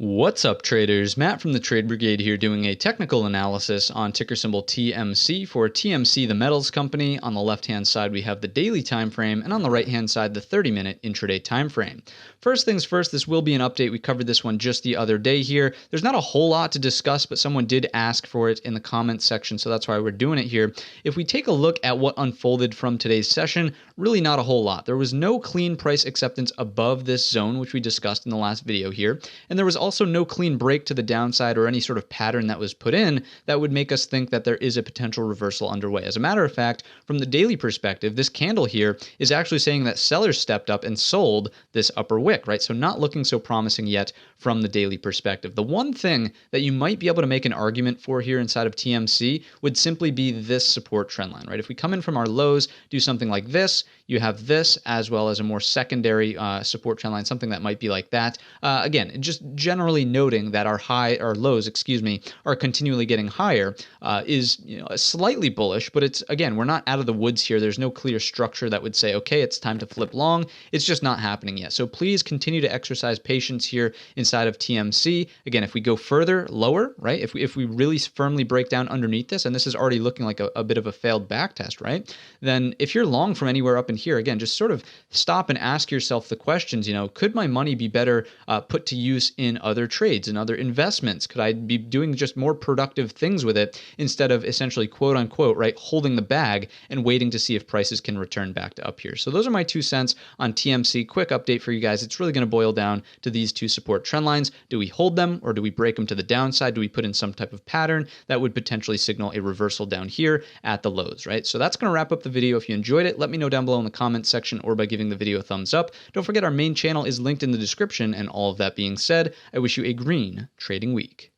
What's up, traders? Matt from the Trade Brigade here doing a technical analysis on ticker symbol TMC for TMC, the metals company. On the left-hand side, we have the daily time frame, and on the right-hand side, the 30-minute intraday time frame. First things first, this will be an update. We covered this one just the other day here. There's not a whole lot to discuss, but someone did ask for it in the comments section, so that's why we're doing it here. If we take a look at what unfolded from today's session, really not a whole lot. There was no clean price acceptance above this zone, which we discussed in the last video here, and there was also no clean break to the downside or any sort of pattern that was put in that would make us think that there is a potential reversal underway. As a matter of fact, from the daily perspective, this candle here is actually saying that sellers stepped up and sold this upper wick, right? So not looking so promising yet from the daily perspective. The one thing that you might be able to make an argument for here inside of TMC would simply be this support trend line, right? If we come in from our lows, do something like this, you have this as well as a more secondary support trend line, something that might be like that. Again, just generally noting that our lows, are continually getting higher is slightly bullish, but it's, again, we're not out of the woods here. There's no clear structure that would say, okay, it's time to flip long. It's just not happening yet. So please continue to exercise patience here inside of TMC. Again, if we go further, lower, right? If we really firmly break down underneath this, and this is already looking like a bit of a failed back test, right? Then if you're long from anywhere up in here, again, just sort of stop and ask yourself the questions, could my money be better put to use in other trades and other investments? Could I be doing just more productive things with it instead of essentially, quote unquote, right, holding the bag and waiting to see if prices can return back to up here? So those are my 2 cents on TMC. Quick update for you guys. It's really going to boil down to these 2 support trend lines. Do we hold them or do we break them to the downside? Do we put in some type of pattern that would potentially signal a reversal down here at the lows, right? So that's going to wrap up the video. If you enjoyed it, let me know down below in the comments section or by giving the video a thumbs up. Don't forget our main channel is linked in the description, and all of that being said, I wish you a green trading week.